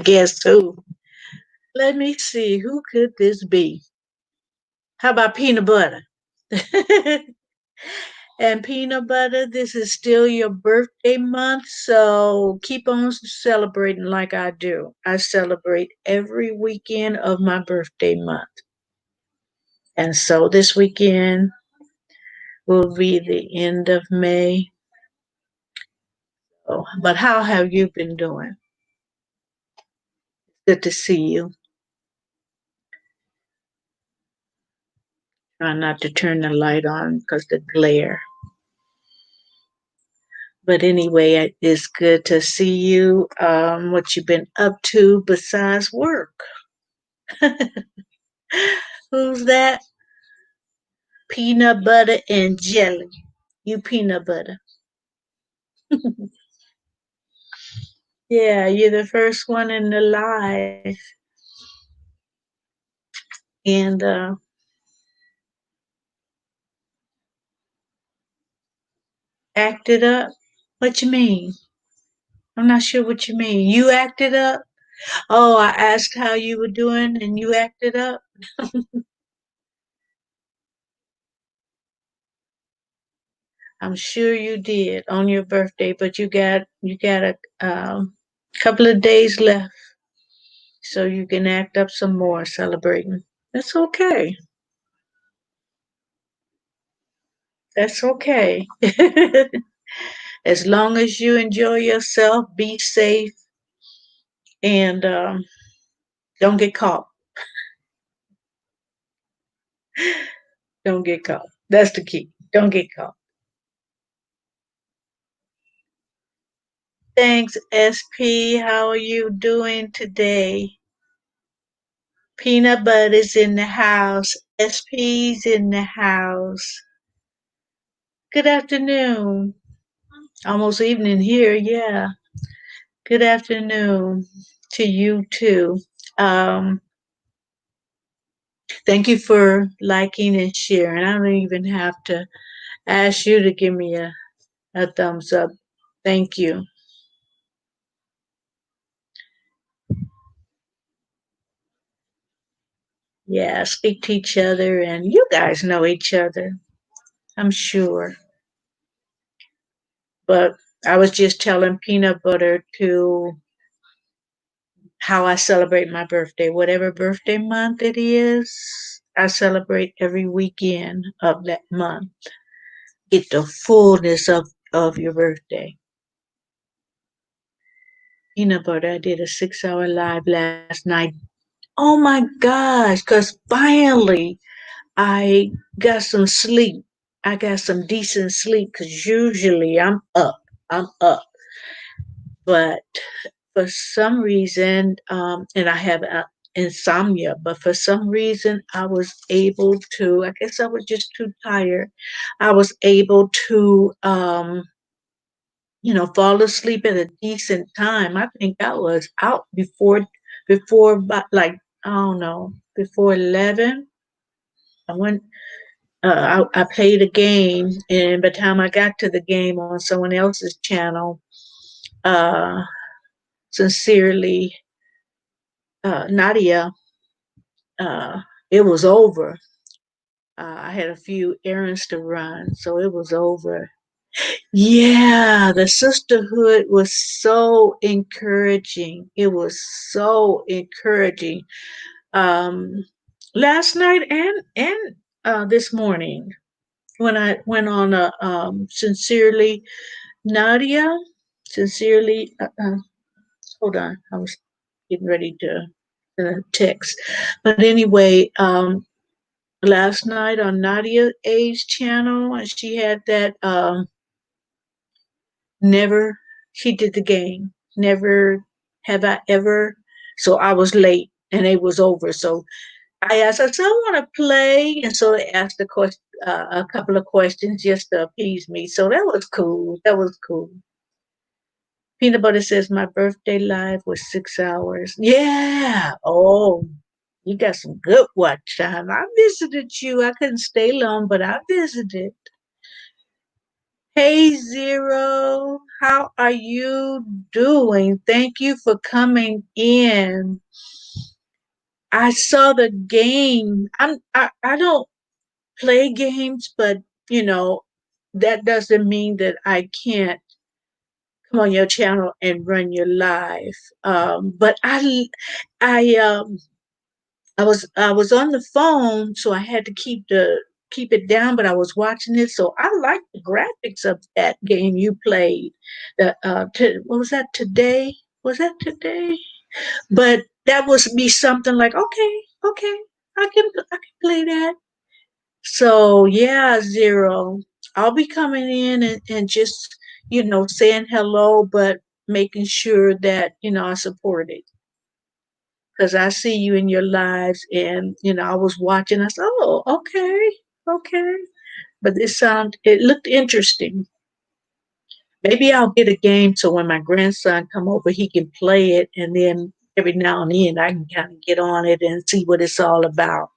Guess who? Let me see. Who could this be? How about peanut butter? And peanut butter, this is still your birthday month, so keep on celebrating like I do. I celebrate every weekend of my birthday month. And so this weekend will be the end of May. Oh, but how have you been doing? Good to see you. Try not to turn the light on because the glare. But anyway, it's good to see you. What you've been up to besides work? Who's that? Peanut butter and jelly. You peanut butter. Yeah, you're the first one in the live. And acted up. What you mean? I'm not sure what you mean. You acted up? Oh, I asked how you were doing and you acted up? I'm sure you did on your birthday, but you got a couple of days left so you can act up some more celebrating. That's okay. That's okay. As long as you enjoy yourself, be safe, and don't get caught. Don't get caught. That's the key. Don't get caught. Thanks, SP. How are you doing today? Peanut Butter's in the house. SP's in the house. Good afternoon. Almost evening here, yeah. Good afternoon to you too. Um, Thank you for liking and sharing. I don't even have to ask you to give me a thumbs up. Thank you. Yeah, speak to each other, and you guys know each other, I'm sure. But I was just telling Peanut Butter to how I celebrate my birthday. Whatever birthday month it is, I celebrate every weekend of that month. Get the fullness of your birthday. Peanut Butter, I did a 6 hour live last night. Oh my gosh, because finally I got some sleep. I got some decent sleep because usually I'm up. I'm up. But for some reason, and I have insomnia, but for some reason, I was able to, I guess I was just too tired. I was able to, fall asleep at a decent time. I think I was out before, like, I don't know, before 11. I went, I played a game, and by the time I got to the game on someone else's channel, uh, sincerely, Nadia, uh, it was over. I had a few errands to run, so it was over. Yeah, the sisterhood was so encouraging. It was so encouraging. Um, Last night and this morning when I went on a sincerely Nadia, sincerely. Hold on, I was getting ready to text, but anyway, last night on NadiaA's channel, and she had that never. She did the game. Never have I ever. So I was late, and it was over. So I asked, I said, I want to play. And so they asked a couple of questions just to appease me. So that was cool. That was cool. Peanut Butter says my birthday live was 6 hours. Yeah. Oh, you got some good watch time. I visited you. I couldn't stay long, but I visited. Hey, Zero. How are you doing? Thank you for coming in. I saw the game. I don't play games, but you know, that doesn't mean that I can't come on your channel and run your live. But I was on the phone, so I had to keep it down. But I was watching it, so I like the graphics of that game you played. What was that today? Was that today? But that was be something like okay, I can play that. So yeah, Zero. I'll be coming in and just, saying hello, but making sure that, I support it. Because I see you in your lives and, I was watching, I said, oh, okay. But it looked interesting. Maybe I'll get a game so when my grandson come over, he can play it, and then every now and then I can kind of get on it and see what it's all about.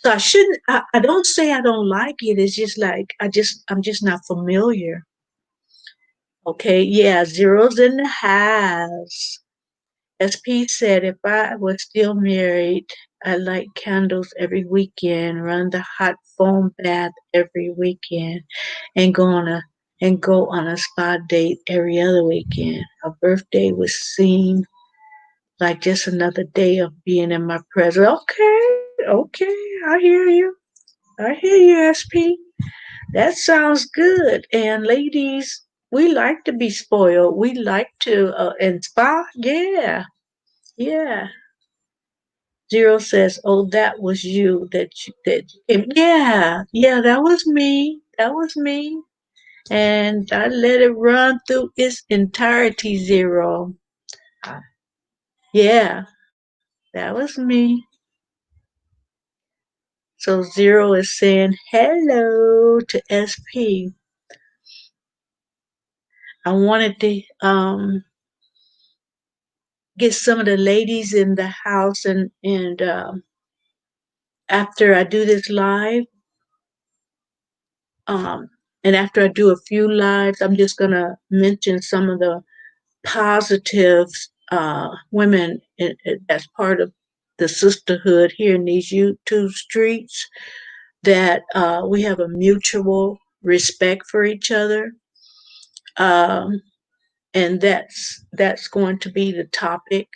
So I shouldn't. I don't say I don't like it. It's just like I'm just not familiar. Okay, yeah, zeros in the house. As Pete said, if I was still married, I light candles every weekend, run the hot foam bath every weekend, and go on a spa date every other weekend. A birthday would seem like just another day of being in my presence. Okay, I hear you. I hear you, SP. That sounds good. And ladies, we like to be spoiled. We like to inspire. Yeah, yeah. Zero says, "Oh, that was you that you came." Yeah, yeah, that was me. That was me. And I let it run through its entirety. Zero. Yeah, that was me. So Zero is saying hello to SP. I wanted to get some of the ladies in the house and after I do this live, um, and after I do a few lives, I'm just gonna mention some of the positive women as part of the sisterhood here in these YouTube streets that we have a mutual respect for each other. Um, and that's going to be the topic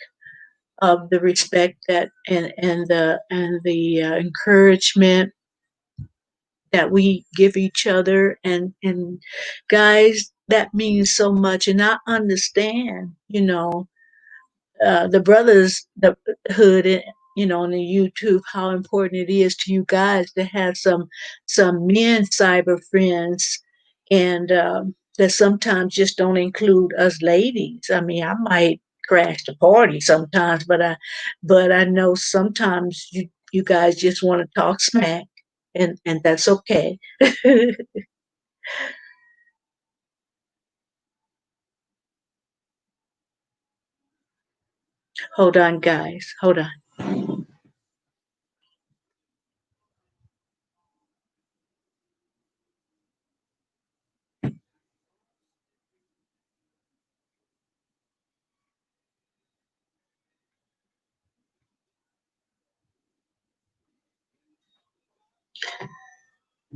of the respect that and the encouragement that we give each other and guys, that means so much. And I understand, the brothers, the hood, on the YouTube, how important it is to you guys to have some men cyber friends, and that sometimes just don't include us ladies. I mean, I might crash the party sometimes, but I know sometimes you guys just want to talk smack, and that's okay. Hold on, guys. Hold on.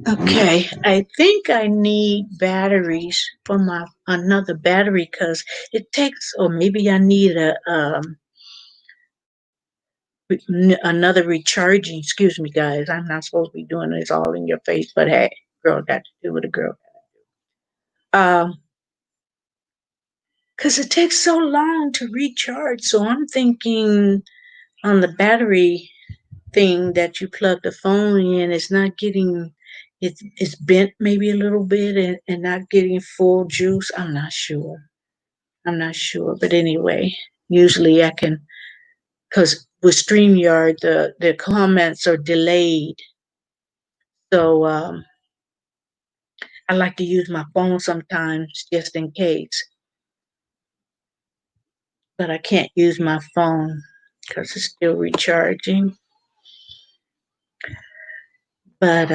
Okay, I think I need batteries for my another battery because it takes, or maybe I need another recharging. Excuse me, guys. I'm not supposed to be doing this all in your face, but hey, girl got to do what a girl. Because it takes so long to recharge. So I'm thinking on the battery thing that you plug the phone in, it's not getting, it's bent maybe a little bit and not getting full juice. I'm not sure. I'm not sure. But anyway, usually I can, because with StreamYard, the comments are delayed. So I like to use my phone sometimes just in case. But I can't use my phone because it's still recharging. But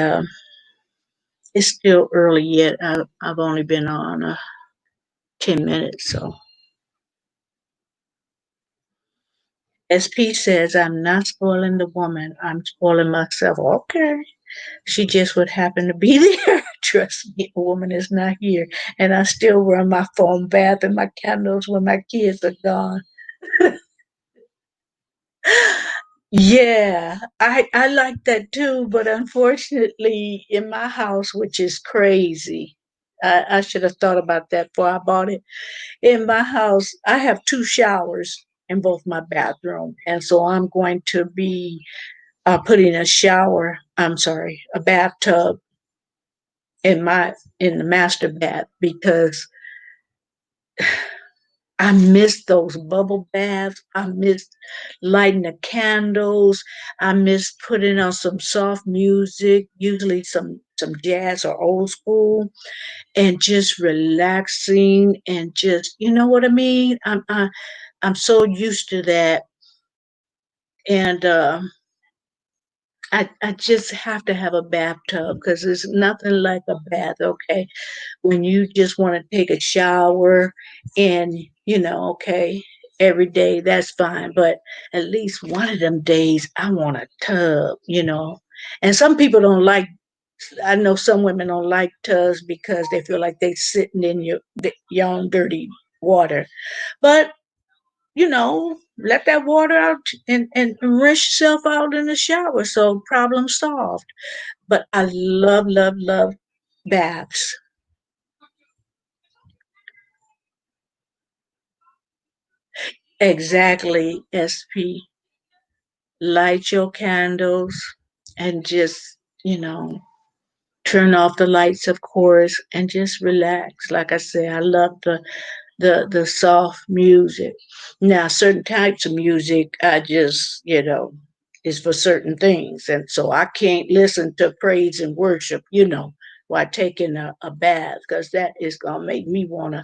it's still early yet. I've only been on 10 minutes. So SP says, I'm not spoiling the woman. I'm spoiling myself. Okay. She just would happen to be there. Trust me, a woman is not here. And I still run my phone bath and my candles when my kids are gone. Yeah, I like that too, but unfortunately, in my house, which is crazy, I should have thought about that before I bought it. In my house, I have two showers in both my bathroom, and so I'm going to be putting a shower. I'm sorry, a bathtub in the master bath because I miss those bubble baths. I miss lighting the candles. I miss putting on some soft music, usually some jazz or old school, and just relaxing and just you know what I mean. I'm so used to that, and I just have to have a bathtub because there's nothing like a bath. Okay, when you just want to take a shower and okay, every day that's fine, but at least one of them days I want a tub. And some people don't like, I know some women don't like tubs because they feel like they sitting in your own dirty water, but let that water out and rinse yourself out in the shower, so problem solved. But I love love love baths. Exactly, SP. Light your candles and just, you know, turn off the lights, of course, and just relax. Like I say, I love the soft music. Now, certain types of music, I just, is for certain things. And so I can't listen to praise and worship, while taking a bath, because that is going to make me want to,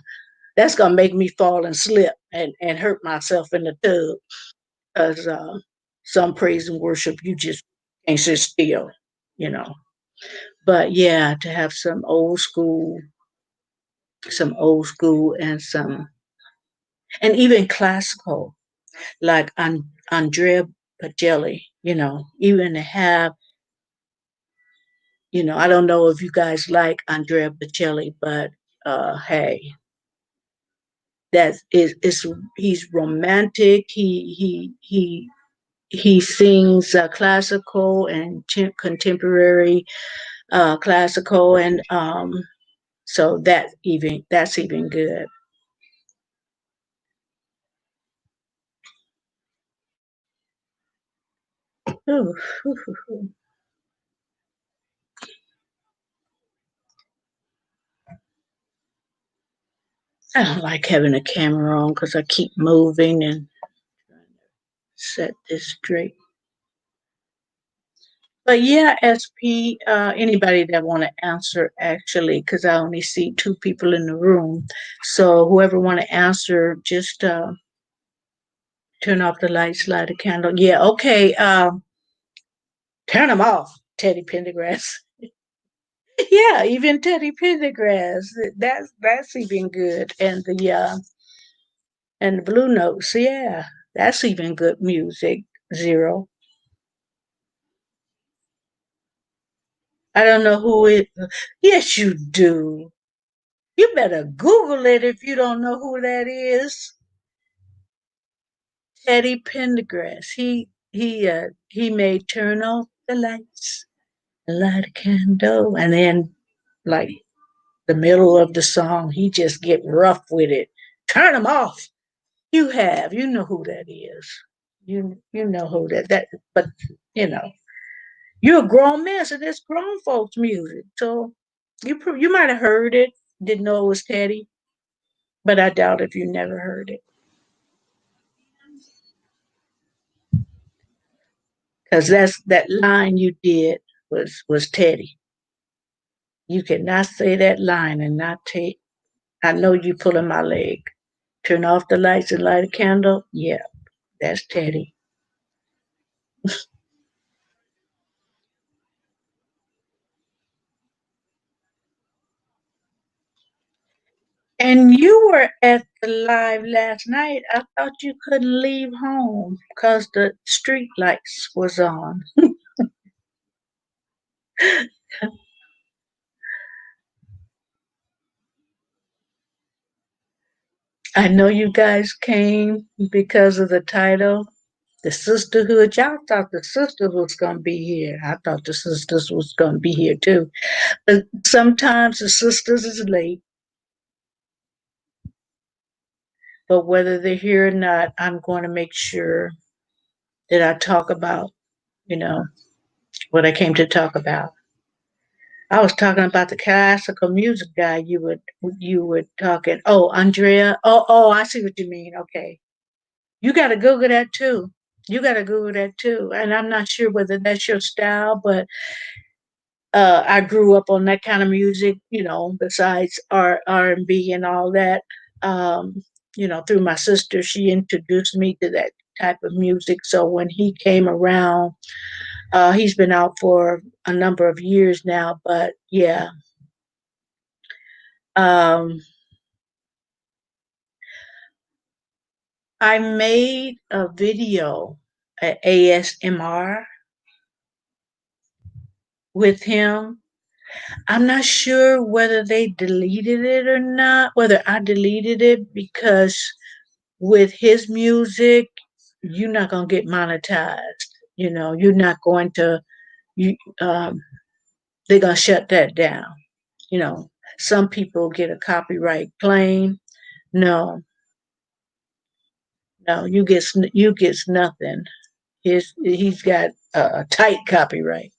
that's going to make me fall and slip and hurt myself in the tub. Because some praise and worship you just can't sit still, you know. But yeah, to have some old school and even classical, like Andrea Pagelli, even to have, I don't know if you guys like Andrea Pagelli, but hey, that is he's romantic. He sings classical and contemporary classical, and so that's even good. Ooh, I don't like having a camera on because I keep moving and set this straight. But yeah, SP, anybody that want to answer actually, because I only see two people in the room. So whoever want to answer, just turn off the lights, light a candle. Yeah, okay. Turn them off, Teddy Pendergrass. Yeah, even Teddy Pendergrass. That's even good. And the Blue Notes. Yeah, that's even good music. Zero. I don't know who it. Yes, you do. You better Google it if you don't know who that is. Teddy Pendergrass. He made "Turn Off the Lights, Light a Candle," and then like the middle of the song, he just get rough with it. Turn them off. You know who that is. You know who that. But you know, you're a grown man, so that's grown folks music. So you might have heard it, didn't know it was Teddy, but I doubt if you never heard it because that line you did was Teddy. You cannot say that line and not take. I know you pulling my leg. Turn off the lights and light a candle. Yeah, that's Teddy. And you were at the live last night. I thought you couldn't leave home because the street lights was on. I know you guys came because of the title, the Sisterhood. Y'all thought the sisters was gonna be here. I thought the sisters was gonna be here too. But sometimes the sisters is late. But whether they're here or not, I'm going to make sure that I talk about, you know, what I came to talk about. I was talking about the classical music guy you were talking. Oh, Andrea. Oh, I see what you mean. Okay. You gotta Google that too. You gotta Google that too. And I'm not sure whether that's your style, but I grew up on that kind of music, besides R and B and all that. Through my sister, she introduced me to that type of music. So when he came around, he's been out for a number of years now, but yeah. Um, I made a video at ASMR with him. I'm not sure whether they deleted it or not, whether I deleted it because with his music, you're not going to get monetized. You're not going to, you, they're going to shut that down. You know, some people get a copyright claim. No, no, you gets nothing. He's got a tight copyright.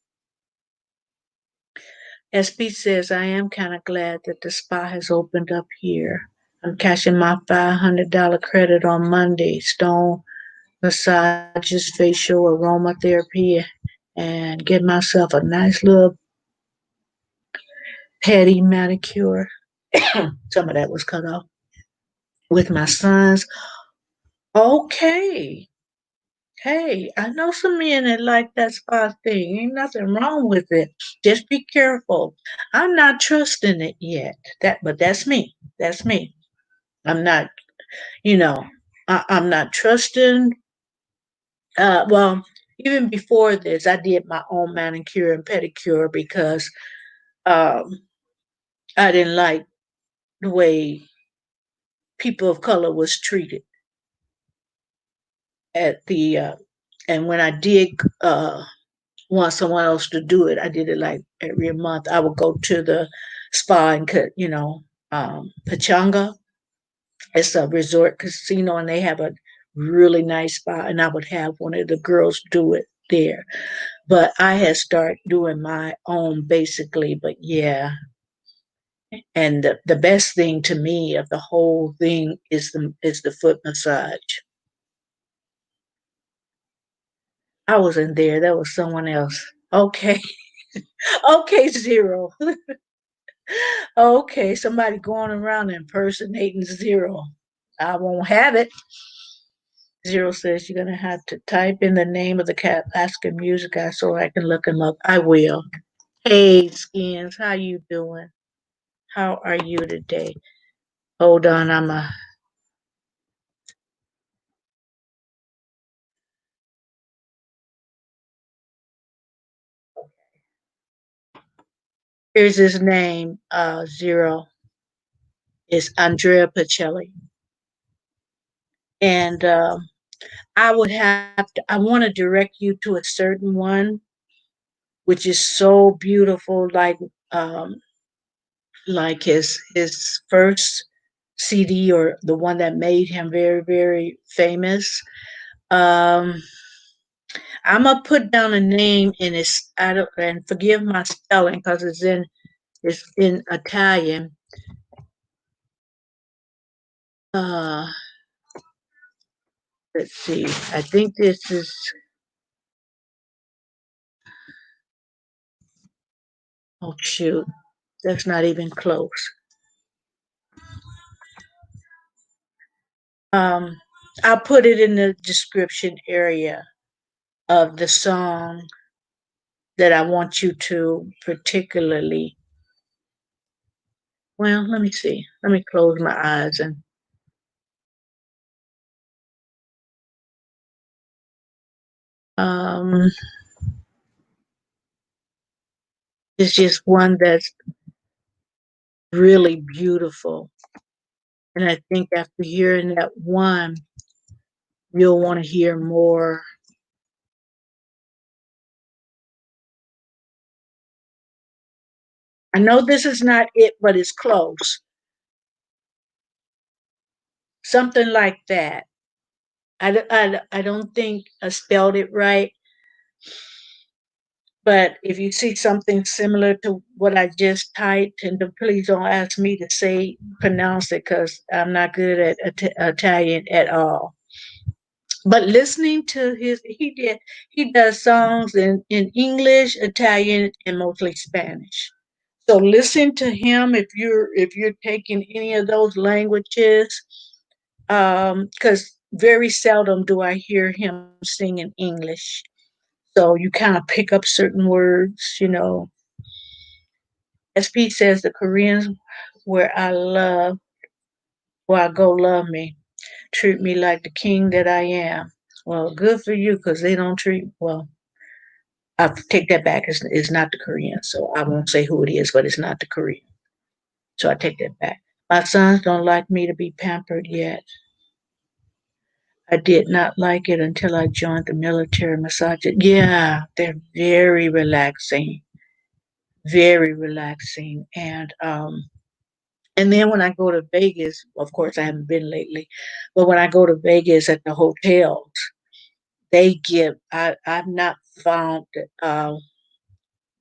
SB says, I am kind of glad that the spa has opened up here. I'm cashing my $500 credit on Monday. Stone massages, facial aromatherapy, and get myself a nice little petty manicure. Some of that was cut off with my sons. Okay. Hey, I know some men that like that spa thing. Ain't nothing wrong with it. Just be careful. I'm not trusting it yet. But that's me. That's me. I'm not, you know, I'm not trusting. Well, even before this, I did my own manicure and pedicure because um, I didn't like the way people of color was treated at the. And when I did want someone else to do it, I did it like every month. I would go to the spa and cut, Pachanga. It's a resort casino, and they have a really nice spa, and I would have one of the girls do it there. But I had started doing my own basically. But yeah, and the best thing to me of the whole thing is the foot massage. I wasn't there. That was someone else. Okay. Okay, Zero. Okay, somebody going around impersonating Zero. I won't have it. Zero says you're gonna have to type in the name of the cat Alaska music guy so I can look him up. I will. Hey, Skins, how you doing? How are you today? Hold on, I'm a. Here's his name, Zero. Is Andrea Pacelli. And I would have to, I want to direct you to a certain one, which is so beautiful, um, like his first CD or the one that made him very, very famous. Um, I'm gonna put down a name in it's I don't and forgive my spelling because it's in Italian. Uh, let's see. I think this is oh shoot, that's not even close. Um, I'll put it in the description area of the song that I want you to particularly. Well, let me see. Let me close my eyes and um, it's just one that's really beautiful. And I think after hearing that one, you'll want to hear more. I know this is not it, but it's close. Something like that. I don't think I spelled it right, but if you see something similar to what I just typed, and please don't ask me to say pronounce it because I'm not good at Italian at all. But listening to he does songs in English, Italian, and mostly Spanish. So listen to him if you're taking any of those languages, because very seldom do I hear him sing in English. So you kind of pick up certain words, As Pete says, the Koreans where I go love me, treat me like the king that I am. Well, good for you because they don't treat, well, I take that back. It's not the Korean, so I won't say who it is, but it's not the Korean. So I take that back. My sons don't like me to be pampered yet. I did not like it until I joined the military massage. Yeah, they're very relaxing. And then when I go to Vegas, of course I haven't been lately, but when I go to Vegas at the hotels, I've not found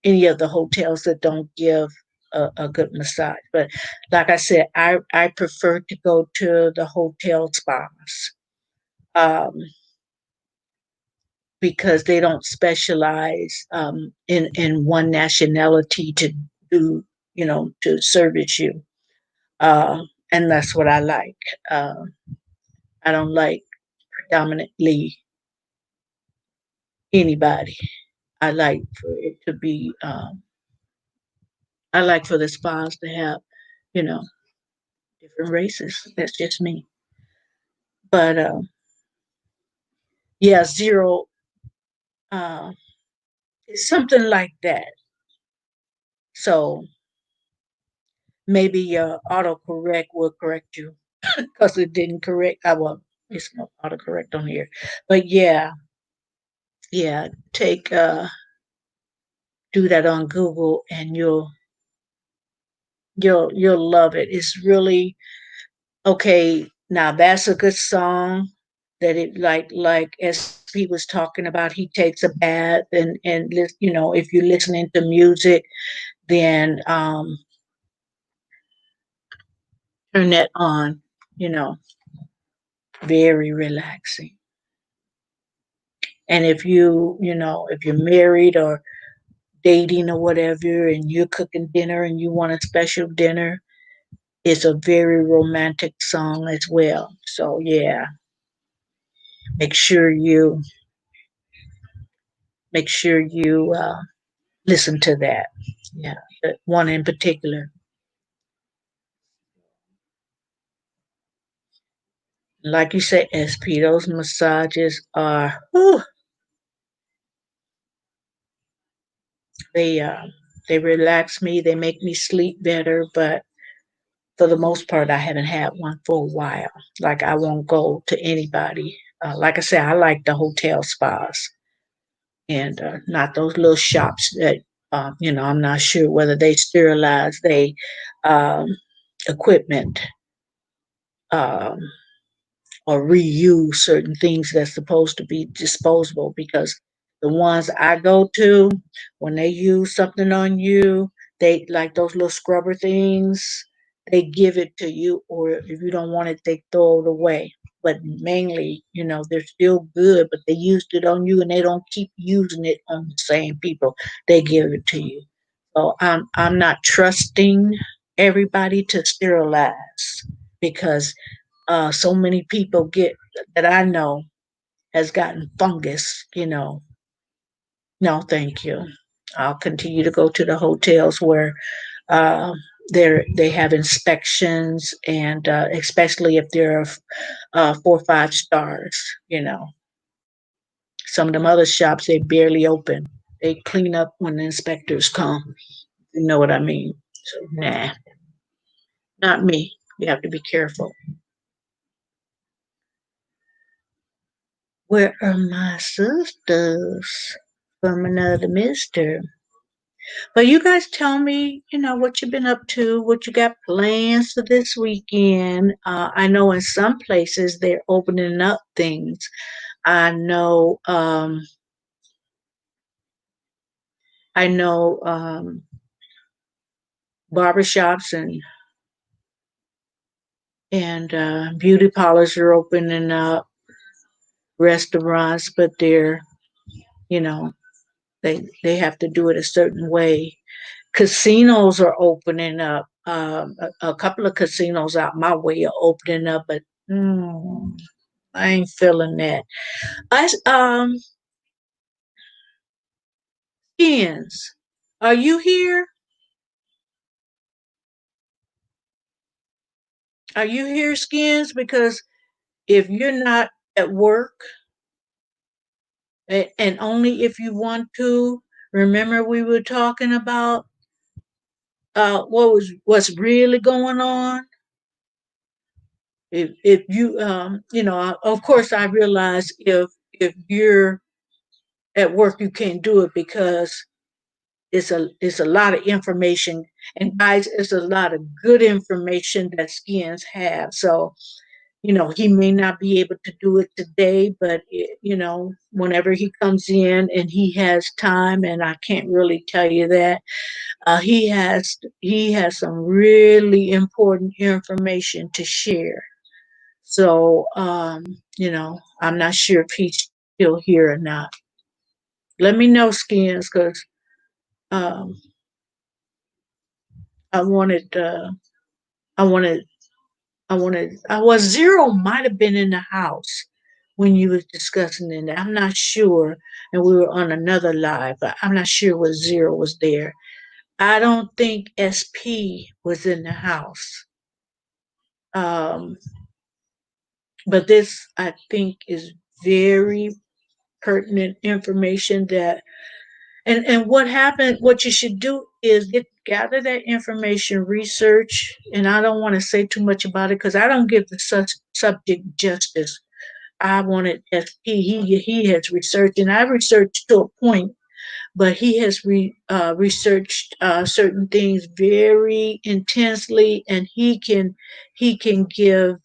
any of the hotels that don't give a good massage. But like I said, I prefer to go to the hotel spas um, because they don't specialize in one nationality to do, to service you. Uh, and that's what I like. Uh, I don't like predominantly anybody. I like for it to be, I like for the spas to have, you know, different races. That's just me. But yeah, zero, uh, it's something like that. So maybe your autocorrect will correct you because it didn't correct. I well, it's no autocorrect on here. But yeah, yeah, take do that on Google and you'll love it. It's really okay. Now that's a good song that it like as he was talking about, he takes a bath and if you're listening to music, then turn that on, you know, very relaxing. And if you're married or dating or whatever, and you're cooking dinner and you want a special dinner, it's a very romantic song as well. So yeah, make sure you make sure you listen to that. Yeah, that one in particular. Like you say, SP, those massages are, whew, they are. They relax me. They make me sleep better. But for the most part, I haven't had one for a while. Like I won't go to anybody. Like I said, I like the hotel spas and not those little shops that I'm not sure whether they sterilize they um, equipment um, or reuse certain things that's supposed to be disposable because the ones I go to, when they use something on you, they like those little scrubber things, they give it to you, or if you don't want it, they throw it away. But mainly, they're still good, but they used it on you and they don't keep using it on the same people. They give it to you. So I'm not trusting everybody to sterilize because so many people get that I know has gotten fungus. No, thank you. I'll continue to go to the hotels where uh, they have inspections, and especially if they're 4 or 5 stars. Some of them other shops they barely open. They clean up when the inspectors come. You know what I mean? So nah, not me. You have to be careful. Where are my sisters from another mister? But you guys tell me, what you've been up to, what you got plans for this weekend. I know in some places they're opening up things. I know barbershops and beauty parlors are opening up, restaurants, but you know, they have to do it a certain way. Casinos are opening up. A couple of casinos out my way are opening up, but I ain't feeling that. I Skins, are you here? Are you here, Skins? Because if you're not at work, and only if you want to, remember we were talking about what's really going on. If you of course I realize if you're at work you can't do it because it's a lot of information, and guys, it's a lot of good information that Skins have. So he may not be able to do it today, but whenever he comes in and he has time, and I can't really tell you that he has some really important information to share. So I'm not sure if he's still here or not. Let me know, Skins, because um, I wanted, I wanted, I was Zero might have been in the house when you was discussing it. I'm not sure, and we were on another live, but I'm not sure what Zero was there. I don't think SP was in the house. Um, but this, I think, is very pertinent information that and what you should do is gather that information, research, and I don't want to say too much about it because I don't give the subject justice. I wanted SP. He has researched, and I've researched to a point, but he has researched certain things very intensely, and he can give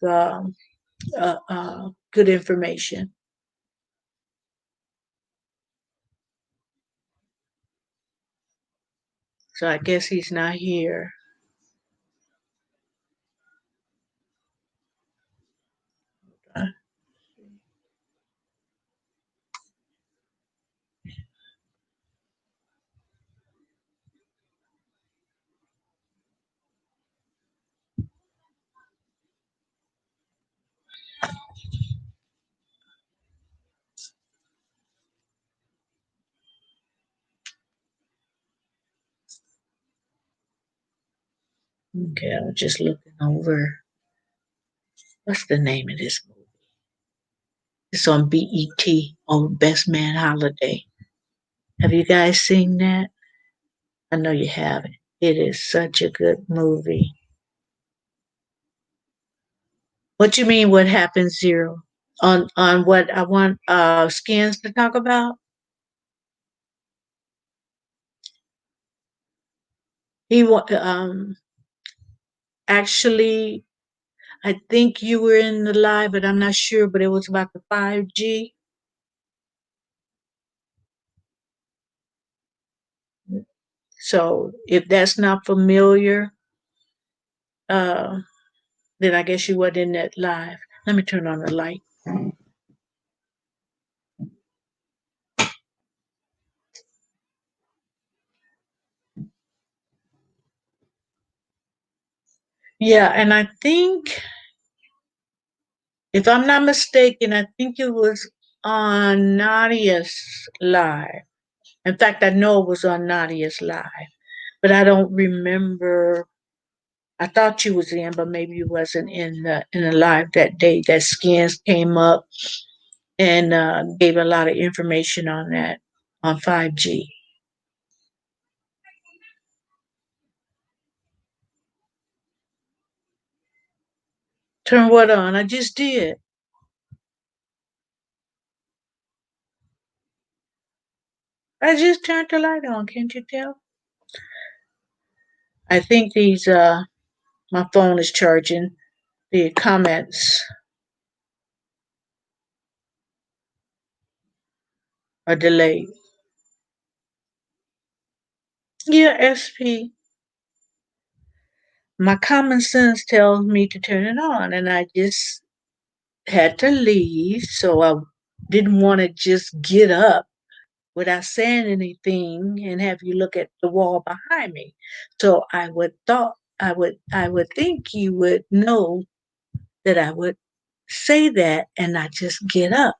good information. So I guess he's not here. Okay, I was just looking over. What's the name of this movie? It's on BET on Best Man Holiday. Have you guys seen that? I know you haven't. It is such a good movie. What you mean? What happens zero? On what I want skins to talk about? He actually, I think you were in the live, but I'm not sure. But it was about the 5G. So if that's not familiar, uh, then I guess you weren't in that live. Let me turn on the light. Yeah, and I think, if I'm not mistaken, I think it was on Nadia's live. In fact, I know it was on Nadia's live, but I don't remember. I thought you was in, but maybe you wasn't in the live that day. That Skins came up and gave a lot of information on that on 5G. Turn what on? I just did. I just turned the light on. Can't you tell? I think these my phone is charging. The comments are delayed. Yeah, SP. My common sense tells me to turn it on, and I just had to leave, so I didn't want to just get up without saying anything and have you look at the wall behind me. So I would think you would know that I would say that and not just get up.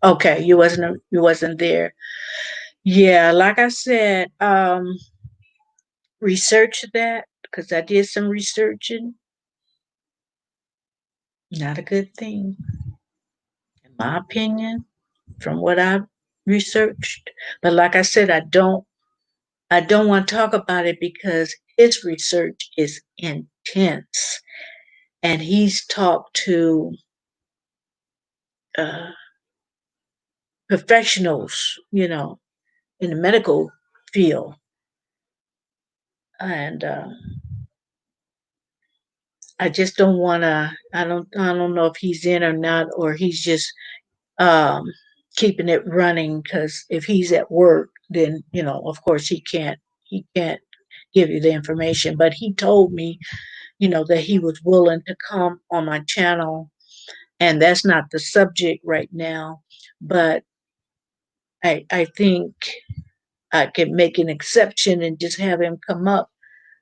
Okay, you wasn't there. Yeah, like I said, research that because I did some researching. Not a good thing, in my opinion, from what I've researched. But like I said, I don't want to talk about it because his research is intense, and he's talked to uh, professionals, in the medical field, and I just don't want to. I don't know if he's in or not, or he's just um, keeping it running. Because if he's at work, then of course he can't give you the information. But he told me, that he was willing to come on my channel, and that's not the subject right now. But I think I can make an exception and just have him come up.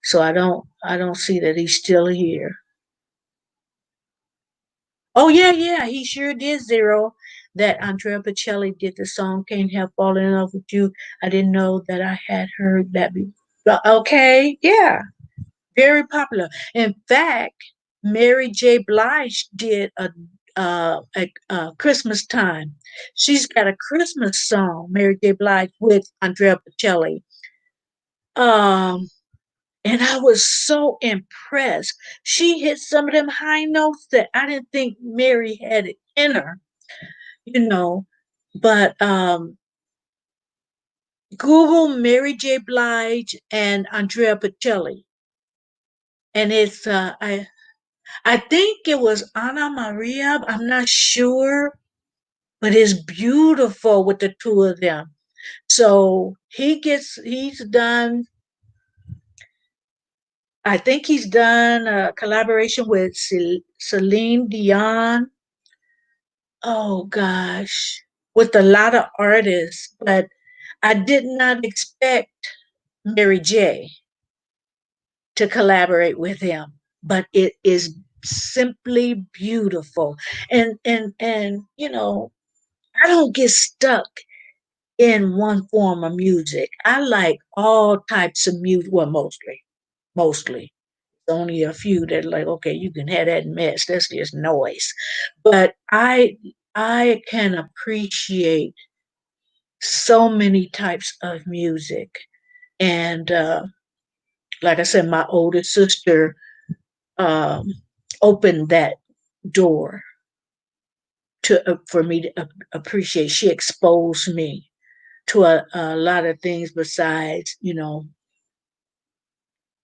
So I don't see that he's still here. Oh yeah, yeah, he sure did zero. That Andrea Bocelli did the song "Can't Help Falling in Love with You." I didn't know that I had heard that. Okay, yeah, very popular. In fact, Mary J. Blige did a Christmas time. She's got a Christmas song, Mary J. Blige with Andrea Bocelli. Um, and I was so impressed. She hit some of them high notes that I didn't think Mary had it in her, you know. But Google Mary J. Blige and Andrea Bocelli, and it's I think it was Anna Maria. I'm not sure, but it's beautiful with the two of them. So he's done. I think he's done a collaboration with Celine Dion. Oh gosh, with a lot of artists, but I did not expect Mary J to collaborate with him. But it is simply beautiful, and I don't get stuck in one form of music. I like all types of music. Well, mostly. Only a few that are like, okay, you can have that mess. That's just noise. But I can appreciate so many types of music. And like I said, my older sister um, opened that door to for me to appreciate. She exposed me to a lot of things besides,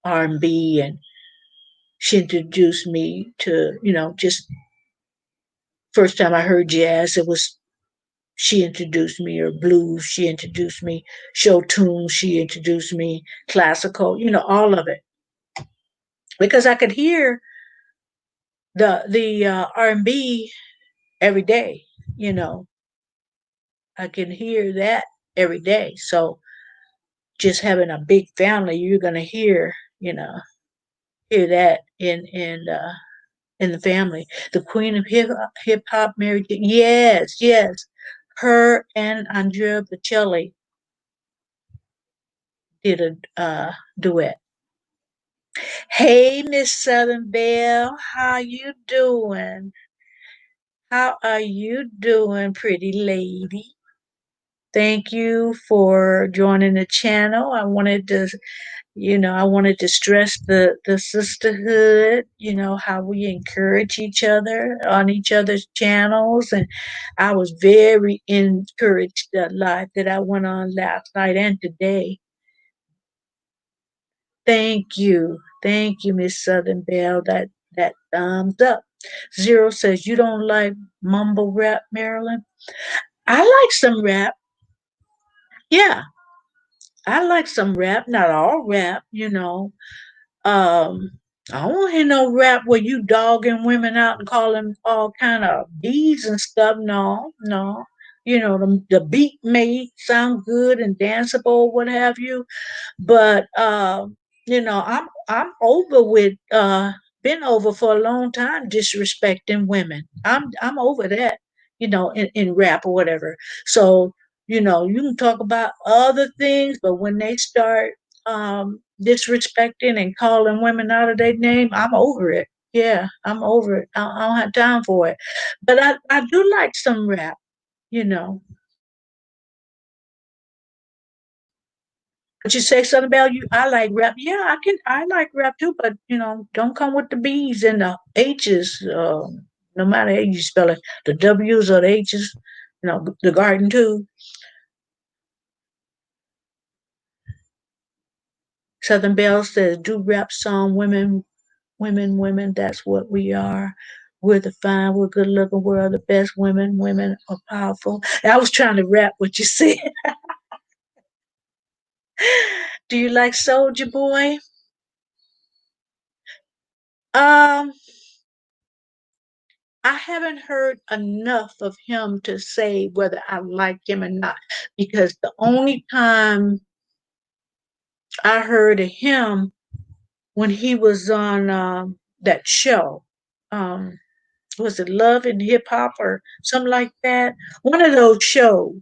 R&B, and she introduced me to, just first time I heard jazz, it was she introduced me, or blues, she introduced me, show tunes, she introduced me, classical, all of it. Because I could hear the R&B every day, you know. I can hear that every day. So just having a big family, you're gonna hear that in the family. The queen of hip hop, Mary J. Yes, yes. Her and Andrea Bocelli did a duet. Hey, Miss Southern Belle, how you doing? How are you doing, pretty lady? Thank you for joining the channel. I wanted to stress the sisterhood, how we encourage each other on each other's channels. And I was very encouraged that live that I went on last night and today. Thank you. Thank you, Miss Southern Belle. That thumbs up. Zero says you don't like mumble rap, Marilyn. I like some rap. Yeah, I like some rap, not all rap. Um, I don't want to hear no rap where you dogging women out and calling all kind of bees and stuff. No, no. The beat may sound good and danceable, what have you, but I'm over with been over for a long time disrespecting women. I'm over that, in rap or whatever. So, you can talk about other things, but when they start disrespecting and calling women out of their name, I'm over it. Yeah, I'm over it. I don't have time for it. But I do like some rap, you know. But you say something about you, I like rap. Yeah, I like rap too, but don't come with the B's and the H's. No matter how you spell it, the W's or the H's, the garden too. Southern Belle says, do rap song, women, women, women, that's what we are. We're the fine, we're good looking, we're the best women, women are powerful. I was trying to rap what you said. Do you like Soldier Boy? Um, I haven't heard enough of him to say whether I like him or not, because the only time I heard of him when he was on that show. Um, was it Love and Hip Hop or something like that? One of those shows.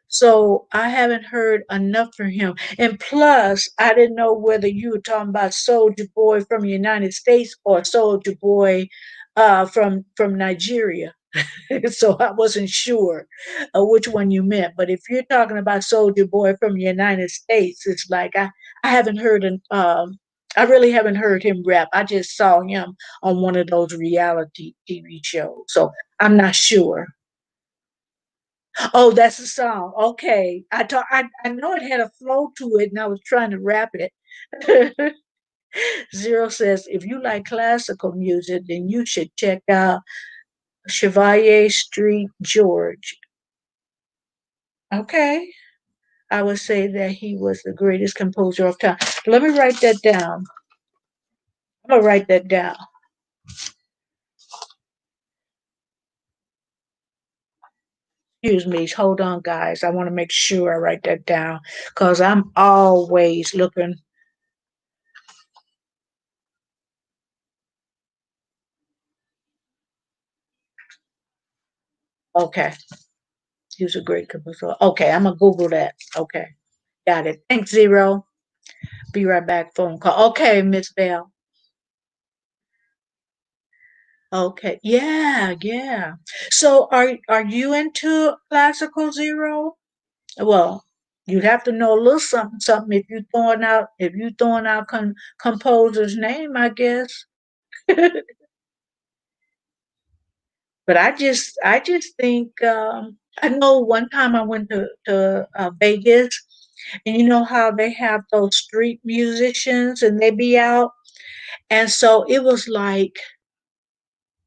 So I haven't heard enough from him. And plus, I didn't know whether you were talking about Soldier Boy from the United States or Soldier Boy from Nigeria. So I wasn't sure which one you meant. But if you're talking about Soldier Boy from the United States, it's like I haven't heard I really haven't heard him rap. I just saw him on one of those reality TV shows. So I'm not sure. Oh, that's a song. Okay. I know it had a flow to it and I was trying to rap it. Zero says if you like classical music, then you should check out Chevalier Street George. Okay. I would say that he was the greatest composer of time. Let me write that down. I'm gonna write that down. Excuse me. Hold on, guys. I want to make sure I write that down because I'm always looking. Okay. He was a great composer. Okay, I'm gonna Google that. Okay. Got it. Thanks, Zero. Be right back. Phone call. Okay, Miss Bell. Okay. Yeah, yeah. So are you into classical zero? Well, you'd have to know a little something, something if you throwing out composer's name, I guess. But I just think I know one time I went to Vegas, and you know how they have those street musicians and they be out, and so it was like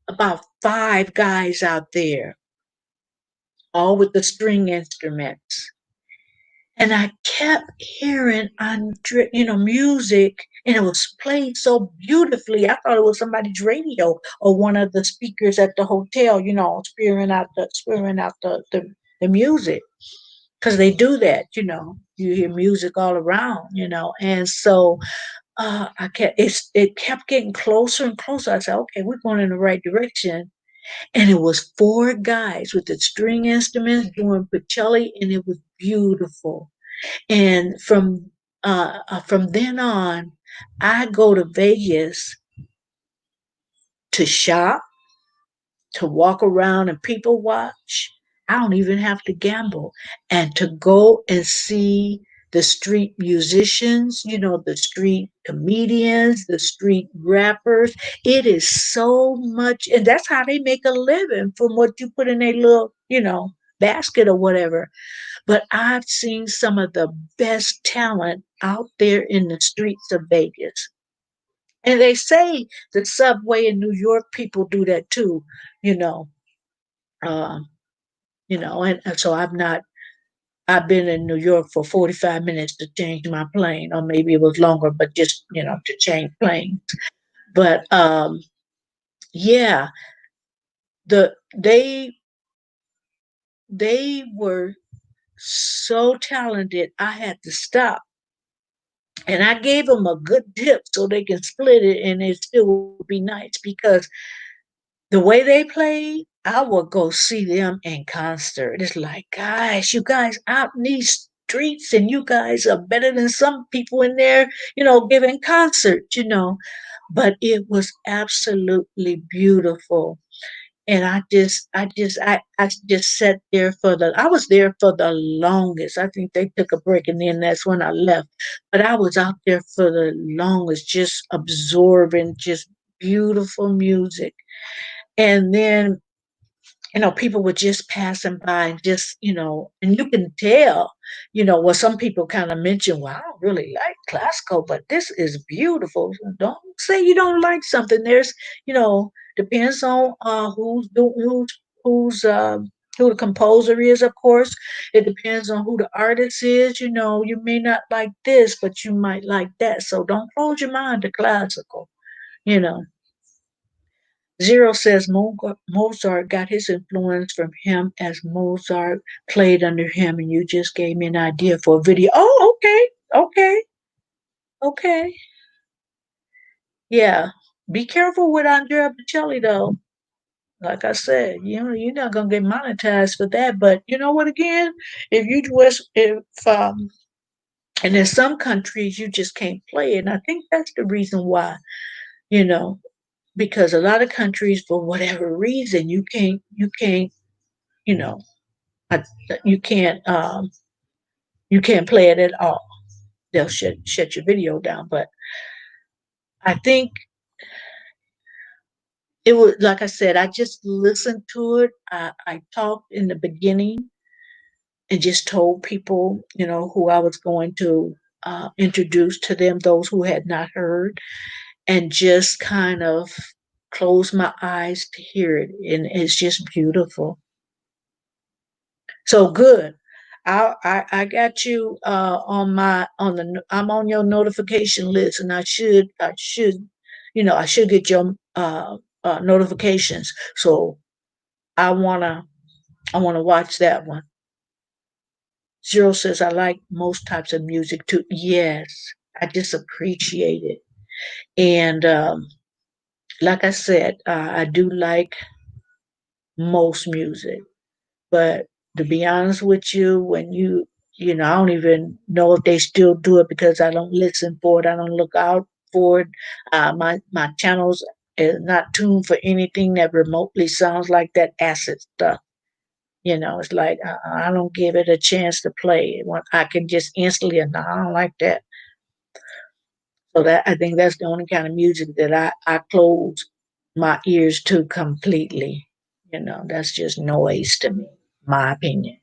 about five guys out there, all with the string instruments. And I kept hearing music, and it was played so beautifully. I thought it was somebody's radio or one of the speakers at the hotel, spearing out the music. Because they do that, you hear music all around, and so it kept getting closer and closer. I said, okay, we're going in the right direction. And it was four guys with the string instruments doing Pacelli, and it was beautiful. And from then on, I go to Vegas to shop, to walk around and people watch. I don't even have to gamble. And to go and see the street musicians, the street comedians, the street rappers. It is so much, and that's how they make a living from what you put in a little, basket or whatever. But I've seen some of the best talent out there in the streets of Vegas. And they say the subway in New York people do that too, you know. Um, and so I've been in New York for 45 minutes to change my plane, or maybe it was longer, but just, to change planes. But yeah, the they were so talented. I had to stop. And I gave them a good tip so they can split it and it still would be nice because the way they played, I would go see them in concert. It's like, guys, you guys out in these streets and you guys are better than some people in there, giving concerts. But it was absolutely beautiful. And I just sat there I was there for the longest. I think they took a break and then that's when I left. But I was out there for the longest, just absorbing just beautiful music. And then, people were just passing by and and you can tell, well, some people kind of mention, well, I don't really like classical, but this is beautiful. Don't say you don't like something. Depends on who the composer is, of course. It depends on who the artist is. You may not like this, but you might like that. So don't close your mind to classical, you know. Zero says Mozart got his influence from him as Mozart played under him, and you just gave me an idea for a video. Oh, okay, okay, okay. Yeah. Be careful with Andrea Bocelli, though. Like I said, you're not gonna get monetized for that. But you know what? Again, if you just if and in some countries you just can't play it, and I think that's the reason why. You know, because a lot of countries, for whatever reason, you can't you know I, you can't play it at all. They'll shut your video down. But I think it was, like I said, I just listened to it. I talked in the beginning and just told people, who I was going to introduce to them, those who had not heard, and just kind of closed my eyes to hear it. And it's just beautiful. So good. I got you I'm on your notification list, and I should get your notifications. So I wanna watch that one. Zero says I like most types of music too. Yes, I just appreciate it. And like I said, I do like most music. But to be honest with you, when I don't even know if they still do it because I don't listen for it. I don't look out for it. My channels is not tuned for anything that remotely sounds like that acid stuff. It's like I don't give it a chance to play. When I can just instantly, no, I don't like that. So that I think that's the only kind of music that I close my ears to completely. That's just noise to me, my opinion.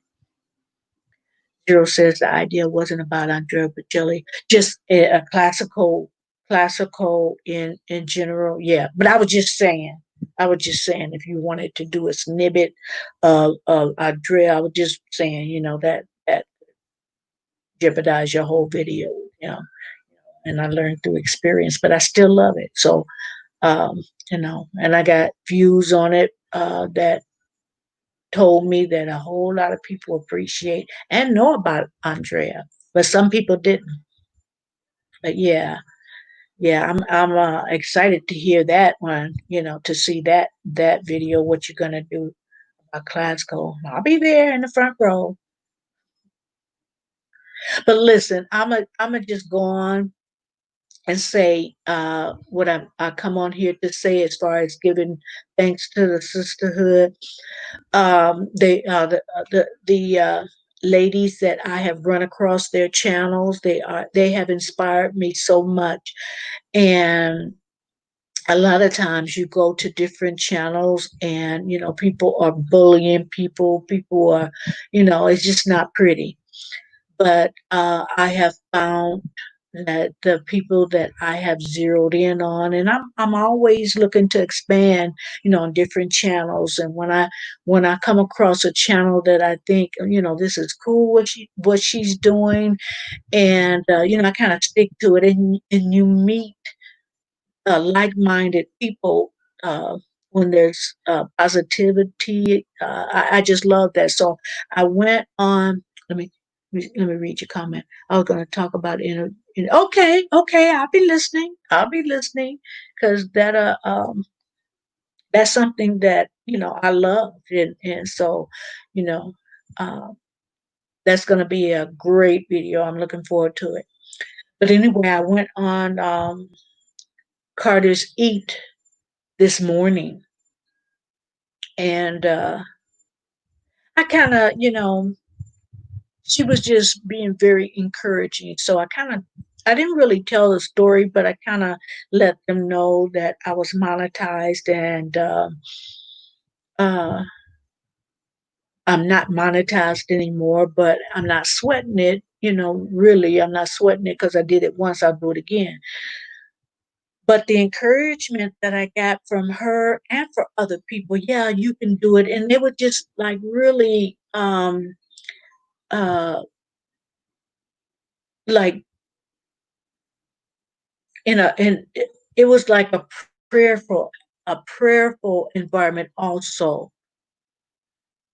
Zero says the idea wasn't about Andrea Bocelli, just a classical in general. Yeah, but I was just saying, if you wanted to do a snippet of Andrea, I was just saying, that jeopardize your whole video. You know, and I learned through experience, but I still love it. So, and I got views on it that told me that a whole lot of people appreciate and know about Andrea, but some people didn't. But yeah, I'm excited to hear that one. To see that video. What you're gonna do about classical? I'll be there in the front row. But listen, I'm a just go on and say what I come on here to say as far as giving thanks to the sisterhood. The ladies that I have run across their channels, they have inspired me so much. And a lot of times you go to different channels and people are bullying people are, it's just not pretty. But I have found that the people that I have zeroed in on, and I'm always looking to expand, on different channels. And when I come across a channel that I think, this is cool what she's doing, and I kind of stick to it, and you meet like-minded people when there's positivity. I just love that. So I went on. Let me read your comment. I was going to talk about okay. I'll be listening. I'll be listening because that's something that I love, and so you know uh, that's going to be a great video. I'm looking forward to it. But anyway, I went on Carter's Eat this morning, and I kind of, she was just being very encouraging. So I didn't really tell the story, but I kind of let them know that I was monetized, and uh, I'm not monetized anymore, but I'm not sweating it. Really, I'm not sweating it because I did it once, I'll do it again. But the encouragement that I got from her and for other people, yeah, you can do it. And they were just like really uh like it was like prayerful a prayerful environment also,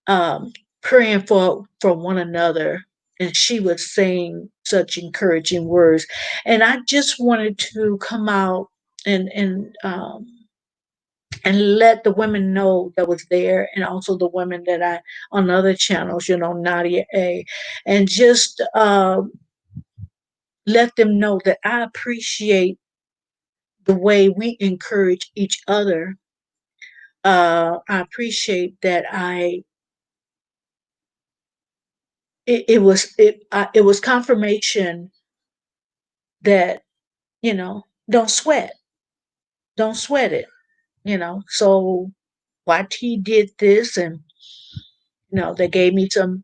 um praying for one another, and she was saying such encouraging words. And I just wanted to come out and let the women know that was there, and also the women that I on other channels, NadiaA, and just let them know that I appreciate the way we encourage each other. I appreciate that it was confirmation that don't sweat it. So YT did this, and they gave me some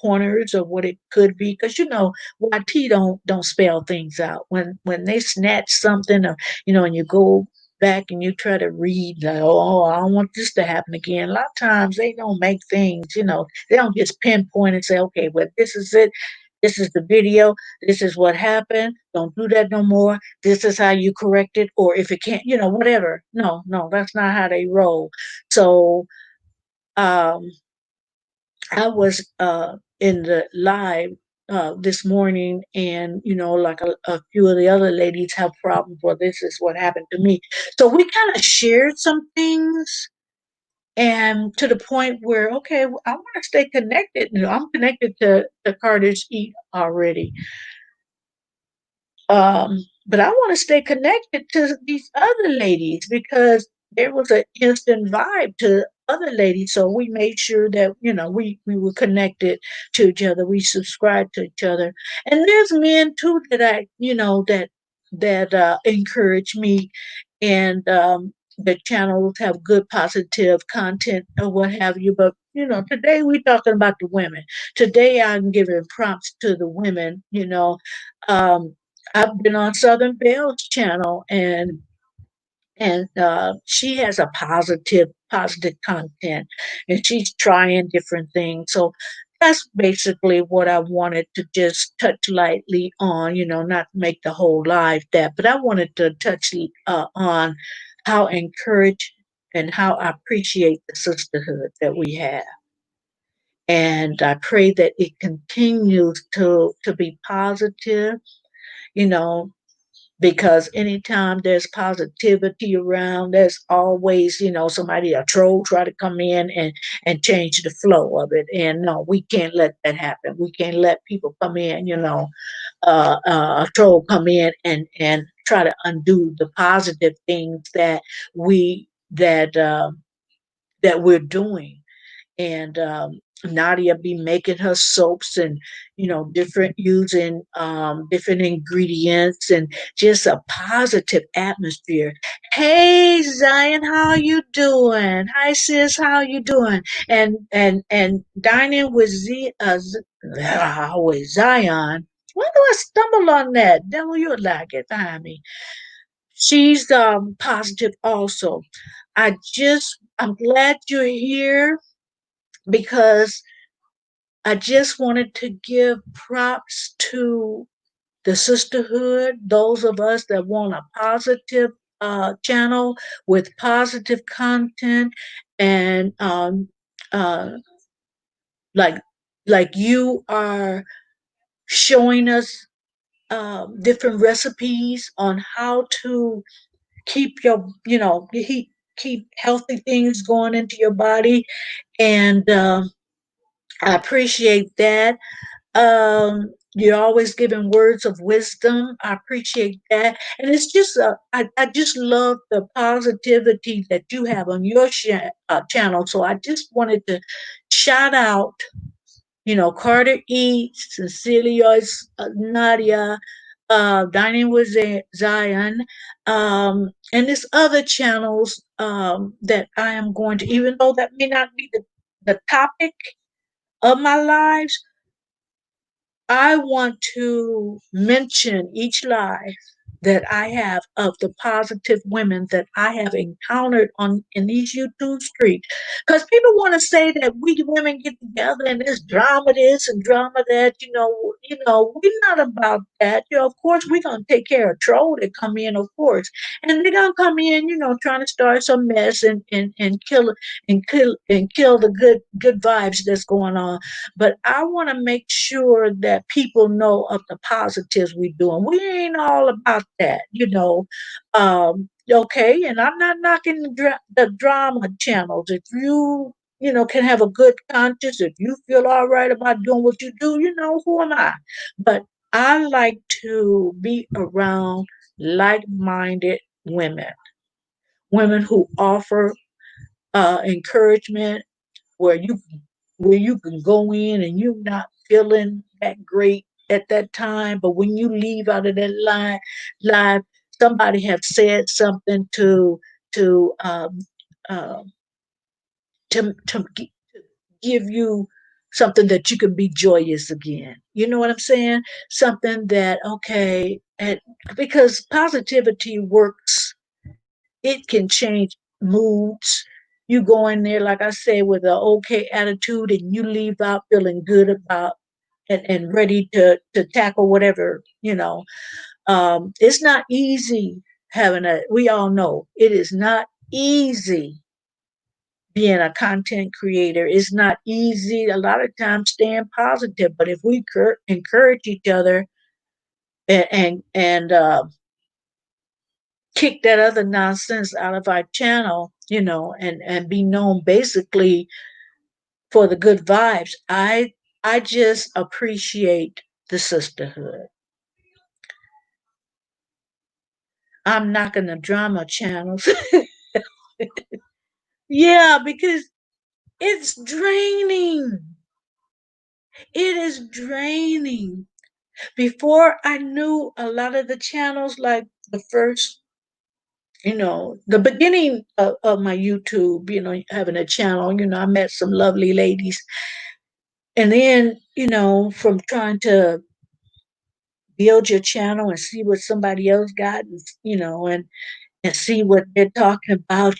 pointers of what it could be, because YT don't spell things out when they snatch something, or and you go back and you try to read, like, oh, I don't want this to happen again. A lot of times they don't make things, they don't just pinpoint and say, okay, well, this is it. This is the video. This is what happened. Don't do that no more. This is how you correct it. Or if it can't, whatever. No, that's not how they roll. So, um, I was in the live this morning, and like a few of the other ladies have problems. Well, this is what happened to me. So we kind of shared some things, and to the point where, okay, I want to stay connected. I'm connected to Carter's Eat already. but I want to stay connected to these other ladies because there was an instant vibe to other ladies. So we made sure that, we were connected to each other. We subscribed to each other. And there's men too that that encourage me, and the channels have good positive content or what have you. But today we're talking about the women. Today I'm giving prompts to the women. Um, I've been on Southern Bell's channel, and she has a positive content, and she's trying different things. So that's basically what I wanted to just touch lightly on. Not make the whole live that, but I wanted to touch on how encourage and how I appreciate the sisterhood that we have. And I pray that it continues to be positive, you know, because anytime there's positivity around, there's always, somebody, a troll, try to come in and change the flow of it. And no, we can't let that happen. We can't let people come in, a troll come in and try to undo the positive things that we're doing. And Nadia be making her soaps, and different, using different ingredients, and just a positive atmosphere. Hey Zion, how you doing? Hi sis, how you doing? And dining with always Zion. Why do I stumble on that? Devil, you like it behind me. She's positive also. I'm glad you're here because I just wanted to give props to the sisterhood, those of us that want a positive channel with positive content, and uh, like you are showing us different recipes on how to keep keep healthy things going into your body, and I appreciate that. You're always giving words of wisdom. I appreciate that. And it's just, I just love the positivity that you have on your channel. So I just wanted to shout out, Carter Eats, Cecilia's, Nadia, Dining with Zion, and there's other channels that I am going to, even though that may not be the topic of my lives, I want to mention each life that I have of the positive women that I have encountered on in these YouTube streets. Because people want to say that we women get together and there's drama this and drama that. We're not about that. Of course, we're gonna take care of troll that come in, of course, and they're gonna come in, trying to start some mess and kill the good vibes that's going on. But I want to make sure that people know of the positives we're doing. We ain't all about that. Okay, and I'm not knocking the drama channels. If can have a good conscience, if you feel all right about doing what you do, who am I? But I like to be around like-minded women, women who offer encouragement, where you can go in and you're not feeling that great at that time, but when you leave out of that live, somebody have said something to um, uh, to give you something that you can be joyous again. You know what I'm saying? Something that, okay, and because positivity works, it can change moods. You go in there, like I say, with an okay attitude, and you leave out feeling good about and ready to tackle whatever. It's not easy we all know it is not easy being a content creator. It's not easy a lot of times staying positive, but if we encourage each other and kick that other nonsense out of our channel, and be known basically for the good vibes. I just appreciate the sisterhood. I'm knocking the drama channels. Yeah, because it's draining. It is draining. Before I knew a lot of the channels, like the first, the beginning of my YouTube, having a channel, I met some lovely ladies. And then, from trying to build your channel and see what somebody else got, and see what they're talking about,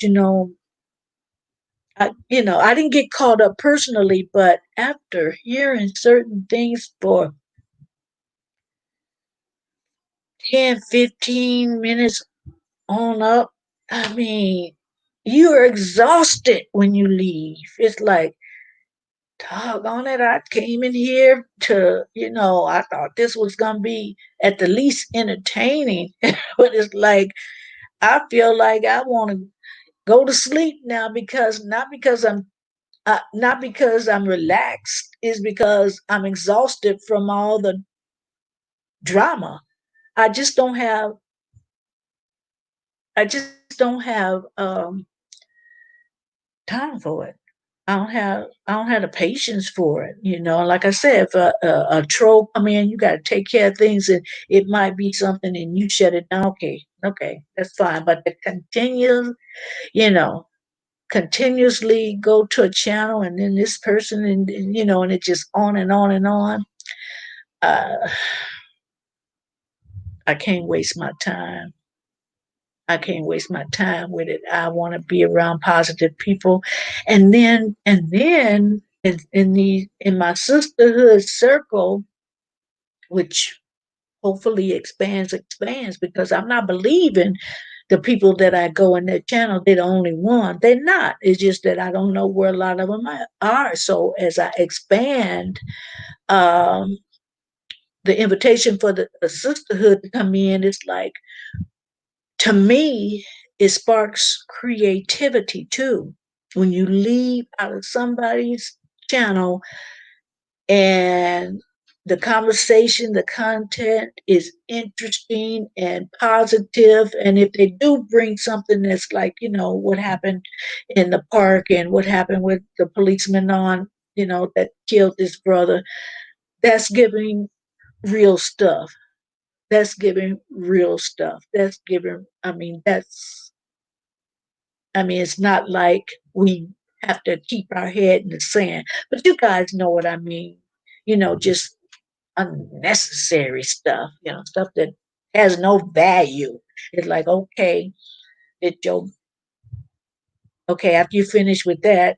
I didn't get caught up personally, but after hearing certain things for 10, 15 minutes on up, I mean, you are exhausted when you leave. It's like, doggone it, I came in here to, I thought this was going to be at the least entertaining. But it's like, I feel like I want to go to sleep now because not because I'm relaxed, is because I'm exhausted from all the drama. I just don't have I just don't have time for it. I don't have the patience for it. Like I said, if a troll come in, you got to take care of things, and it might be something, and you shut it down. Okay, okay, that's fine. But the you know, continuously go to a channel, and then this person, and it just on and on and on. Uh, I can't waste my time. I can't waste my time with it. I want to be around positive people. And then in my sisterhood circle, which hopefully expands, because I'm not believing the people that I go in their channel, they're the only one. They're not. It's just that I don't know where a lot of them are. So as I expand, um, the invitation for the sisterhood to come in is like, to me, it sparks creativity too. When you leave out of somebody's channel and the conversation, the content is interesting and positive, and if they do bring something that's like, what happened in the park and what happened with the policeman that killed this brother, that's giving real stuff. That's giving real stuff. I mean, it's not like we have to keep our head in the sand, but you guys know what I mean. Just unnecessary stuff, stuff that has no value. It's like, okay, it your okay, after you finish with that,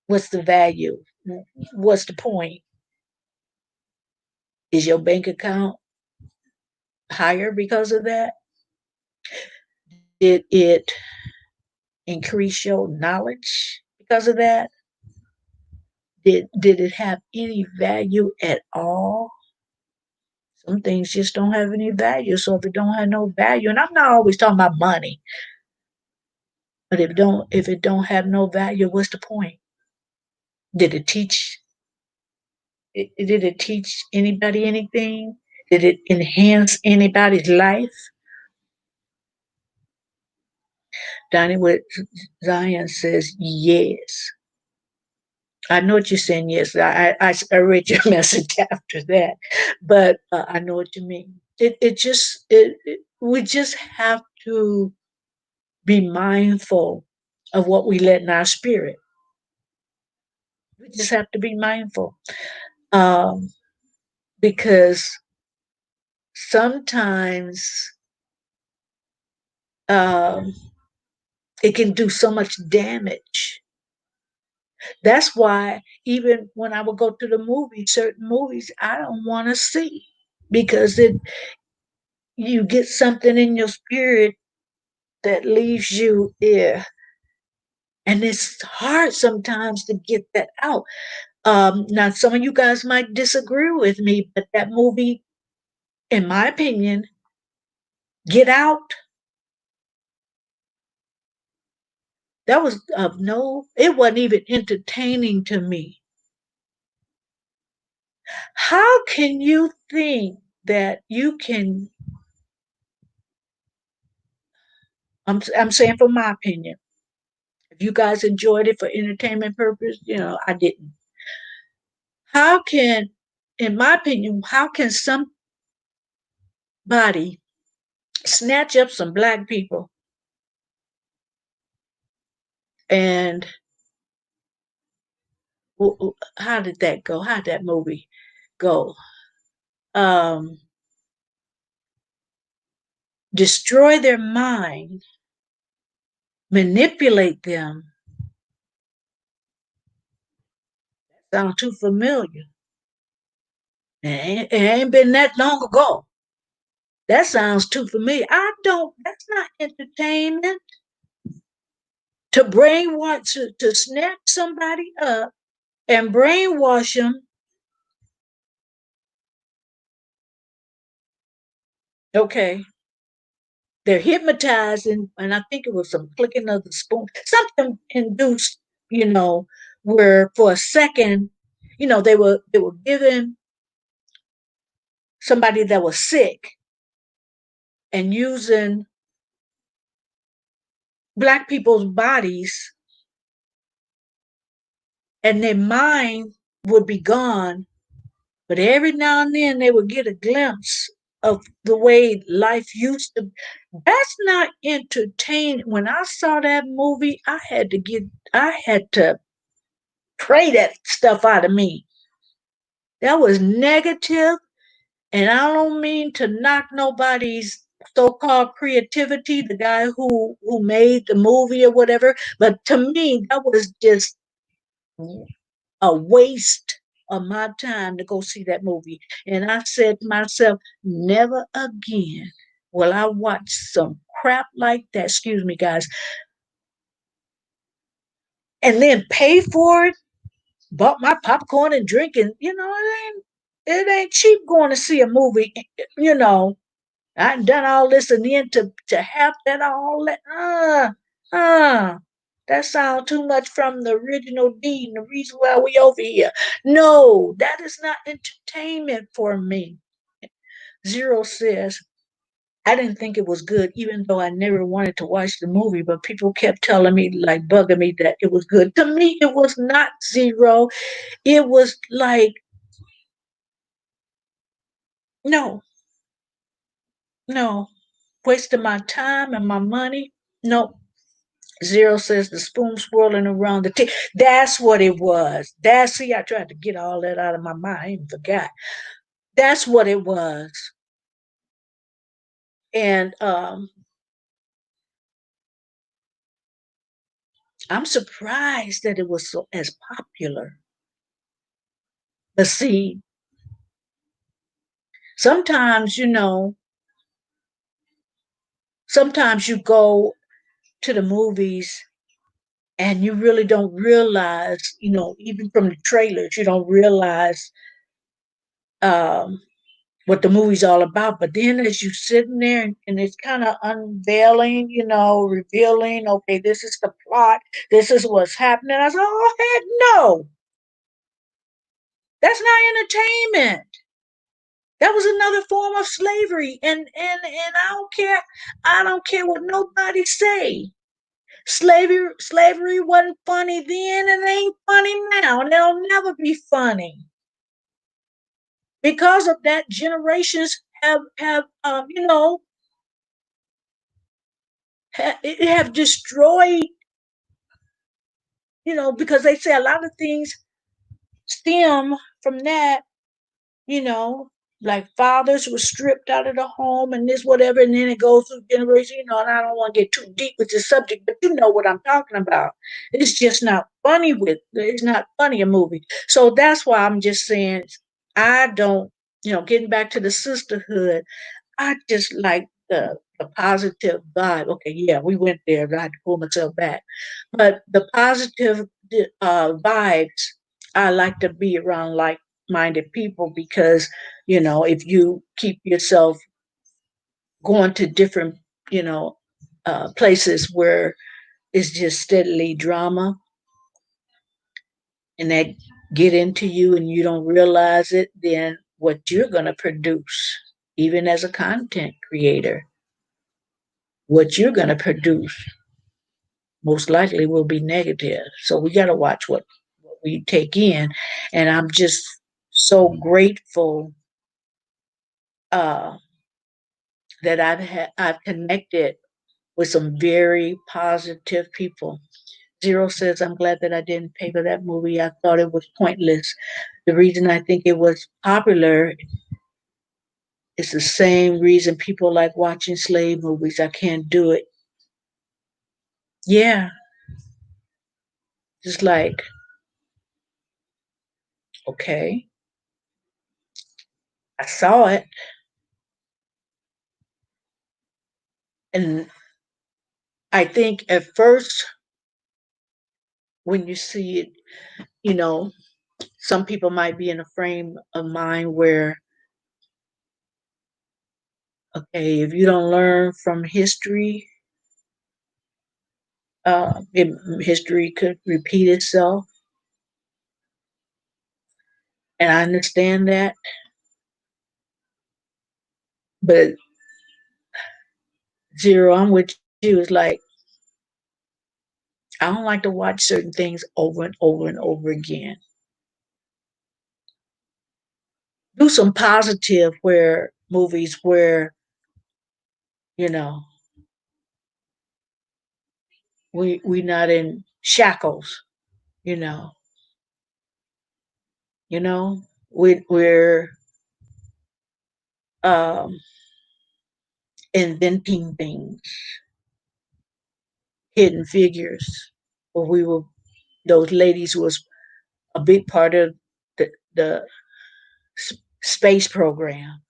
what's the value? What's the point? Is your bank account higher because of that? Did it increase your knowledge because of that? Did it have any value at all? Some things just don't have any value. So if it don't have no value, and I'm not always talking about money, but if it don't have no value, what's the point? Did it teach? Did it teach anybody anything? Did it enhance anybody's life? Donnie with Zion says yes. I know what you're saying. Yes, I read your message after that, but I know what you mean. We just have to be mindful of what we let in our spirit. We just have to be mindful, um, because sometimes um, it can do so much damage. That's why even when I would go to the movies, certain movies I don't want to see, because you get something in your spirit that leaves you there. And it's hard sometimes to get that out. Now, some of you guys might disagree with me, but that movie, in my opinion, Get Out, that was of no, it wasn't even entertaining to me. How can you think that you can I'm saying for my opinion. If you guys enjoyed it for entertainment purpose, I didn't. How can, in my opinion, how can somebody snatch up some black people and how did that go? How did that movie go? Um, Destroy their mind, manipulate them. Sound too familiar. It ain't been that long ago. That sounds too familiar. That's not entertainment. To brainwash, to snatch somebody up and brainwash them. Okay. They're hypnotized, and I think it was some clicking of the spoon. Something induced, you know, where for a second, they were given somebody that was sick and using black people's bodies, and their mind would be gone. But every now and then they would get a glimpse of the way life used to. That's not entertaining. When I saw that movie, I had to pray that stuff out of me. That was negative, and I don't mean to knock nobody's so-called creativity, the guy who made the movie or whatever, but to me that was just a waste of my time to go see that movie. And I said to myself, never again will I watch some crap like that. Excuse me, guys. And then pay for it. Bought my popcorn and drinking. It ain't cheap going to see a movie. You know, I've done all this and then to have that all that. That sounds too much from the original deed and the reason why we over here. No, that is not entertainment for me. Zero says, I didn't think it was good, even though I never wanted to watch the movie, but people kept telling me, like bugging me, that it was good. To me, it was not. Zero. It was like, no, no, wasting my time and my money. No. Zero says the spoon swirling around the tea. That's what it was. See, I tried to get all that out of my mind. I even forgot. That's what it was. And I'm surprised that it was so as popular. But see, sometimes, sometimes you go to the movies and you really don't realize, even from the trailers, you don't realize um, what the movie's all about. But then as you sitting there and it's kind of unveiling, revealing, okay, this is the plot, this is what's happening. I said, oh heck no, that's not entertainment. That was another form of slavery. And I don't care what nobody say. Slavery wasn't funny then and it ain't funny now, and it'll never be funny. Because of that, generations have destroyed, because they say a lot of things stem from that, you know, like fathers were stripped out of the home and this, whatever, and then it goes through generations, and I don't want to get too deep with this subject, but you know what I'm talking about. It's just not funny it's not funny, a movie. So that's why I'm just saying, I don't, getting back to the sisterhood, I just like the positive vibe. Okay, yeah, we went there. I had to pull myself back, but the positive vibes. I like to be around like-minded people because if you keep yourself going to different you know places where it's just steadily drama and that get into you and you don't realize it, then what you're going to produce, even as a content creator, what you're going to produce most likely will be negative. So we got to watch what we take in. And I'm just so grateful uh, that I've connected with some very positive people. Zero says, I'm glad that I didn't pay for that movie. I thought it was pointless. The reason I think it was popular is the same reason people like watching slave movies. I can't do it. Yeah, just like, okay, I saw it. And I think at first, when you see it, you know, some people might be in a frame of mind where, okay, if you don't learn from history, history could repeat itself. And I understand that. But Zero, I'm with you. It's like, I don't like to watch certain things over and over and over again. Do some positive where movies where, you know, we not in shackles, you know, you know, we're um inventing things, hidden figures. Where we were those ladies who was a big part of the space program.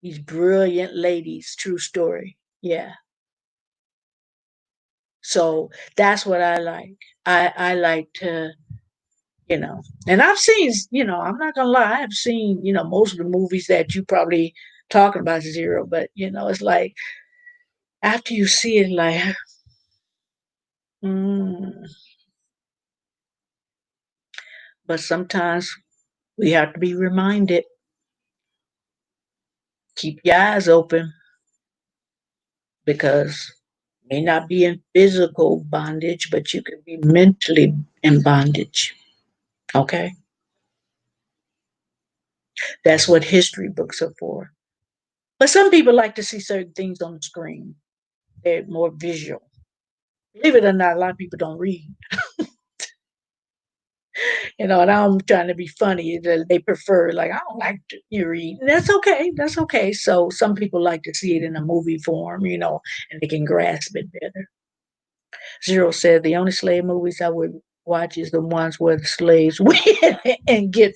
These brilliant ladies, true story. Yeah. So that's what I like. I like to, you know, and I've seen, I'm not gonna lie, I've seen, most of the movies that you probably talking about Zero, but it's like after you see it, like, mm, but sometimes we have to be reminded, keep your eyes open because you may not be in physical bondage, but you could be mentally in bondage. Okay. That's what history books are for. But some people like to see certain things on the screen. They're more visual. Believe it or not, a lot of people don't read. And I'm trying to be funny. They prefer, like, I don't like to read. And that's okay. That's okay. So some people like to see it in a movie form, and they can grasp it better. Zero said the only slave movies I would watch is the ones where the slaves win and get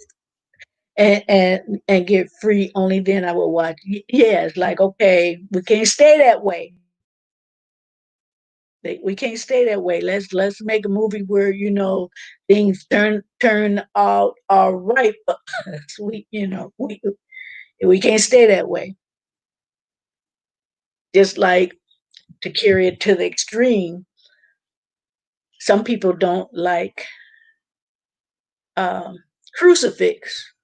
and get free. Only then I will watch. Yeah, it's like, okay, we can't stay that way. We can't stay that way. Let's make a movie where things turn out all right for us. We can't stay that way. Just like, to carry it to the extreme, some people don't like um, crucifix.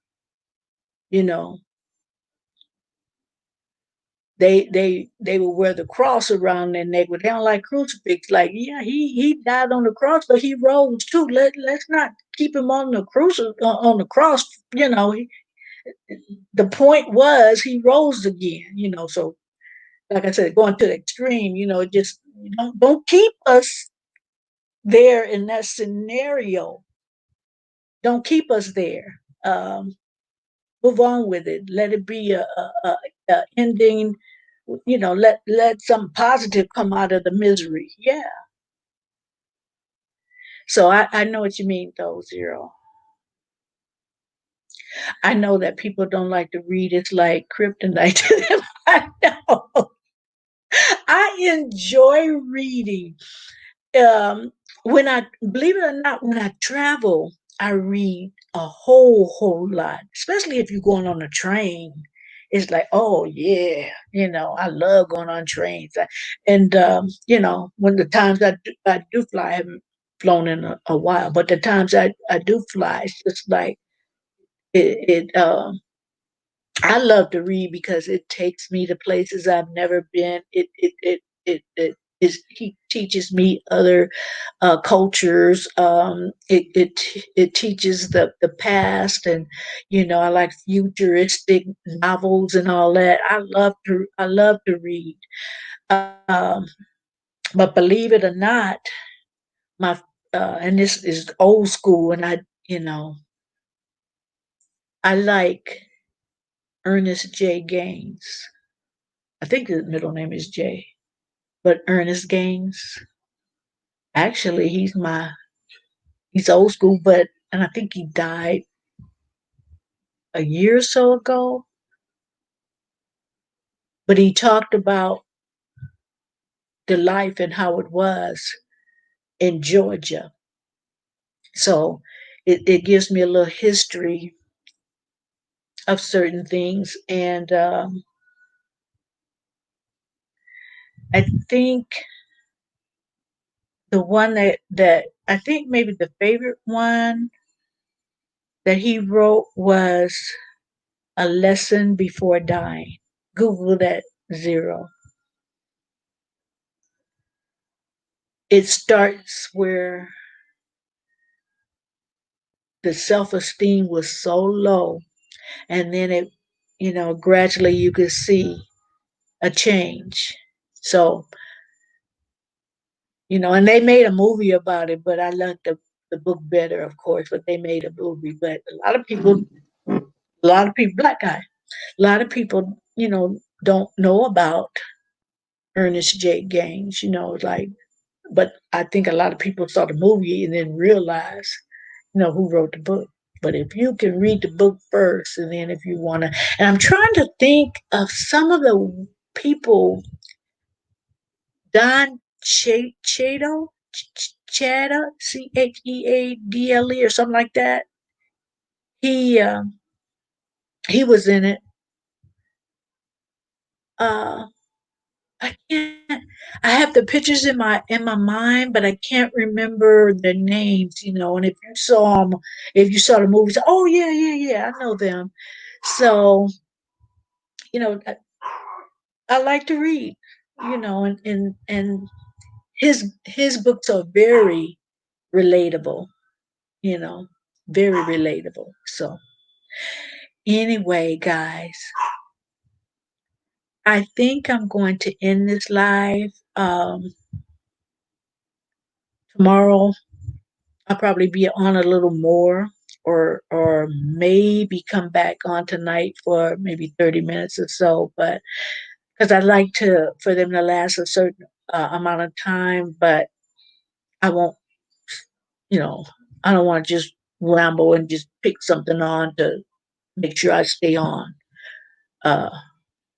You know, they will wear the cross around their neck, but they don't like crucifix. Like, yeah, he died on the cross, but he rose too. Let's not keep him on the cross. The point was he rose again. So like I said, going to the extreme. Just don't keep us there in that scenario. Don't keep us there. Move on with it. Let it be a ending. Let some positive come out of the misery. Yeah. So I know what you mean, though, Zero. I know that people don't like to read. It's like kryptonite to them. I know. I enjoy reading. When I believe it or not, when I travel, I read a whole lot, especially if you're going on a train. It's like, oh yeah, I love going on trains. And when the times I do fly, I haven't flown in a while, but the times I do fly, it's just like it I love to read because it takes me to places I've never been. He teaches me other cultures. It teaches the past, and I like futuristic novels and all that. I love to read. Um, but believe it or not, my and this is old school, and you know I like Ernest J. Gaines. I think his middle name is J, but Ernest Gaines. Actually, he's old school, but and I think he died a year or so ago. But he talked about the life and how it was in Georgia. So it gives me a little history of certain things, and I think the one that I think maybe the favorite one that he wrote was A Lesson Before Dying. Google that zero. It starts where the self-esteem was so low, and then gradually you could see a change. So, and they made a movie about it, but I liked the book better, of course, but they made a movie. But a lot of people, black guy, a lot of people, don't know about Ernest J. Gaines, like, but I think a lot of people saw the movie and then realized, who wrote the book. But if you can read the book first, and then if you want to, and I'm trying to think of some of the people, Don Cheadle, Chada, Cheadle, or something like that. He uh, he was in it. Uh, I can't. I have the pictures in my mind, but I can't remember their names. And if you saw the movies, oh yeah, yeah, yeah, I know them. So I like to read. And his books are very relatable. You know, very relatable. So anyway, guys, I think I'm going to end this live. Tomorrow I'll probably be on a little more, or maybe come back on tonight for maybe 30 minutes or so, but because I like to for them to last a certain amount of time, but I won't, you know, I don't want to just ramble and just pick something on to make sure I stay on. Uh,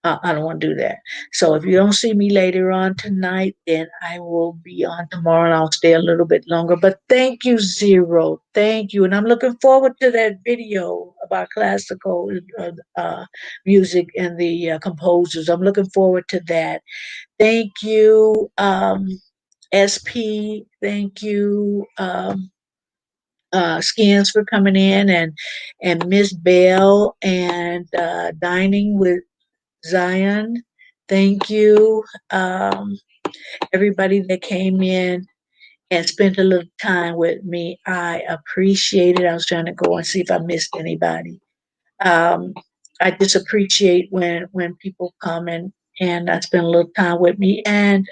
I don't want to do that. So if you don't see me later on tonight, then I will be on tomorrow and I'll stay a little bit longer. But thank you, Zero. Thank you. And I'm looking forward to that video about classical music and the composers. I'm looking forward to that. Thank you, SP. Thank you, Skins, for coming in, and Miss Bell, and Dining with Zion. Thank you, everybody that came in and spent a little time with me. I appreciate it. I was trying to go and see if I missed anybody. Um, I just appreciate when people come and spend a little time with me. And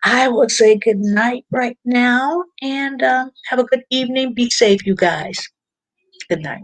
I will say good night right now, and have a good evening. Be safe, you guys. Good night.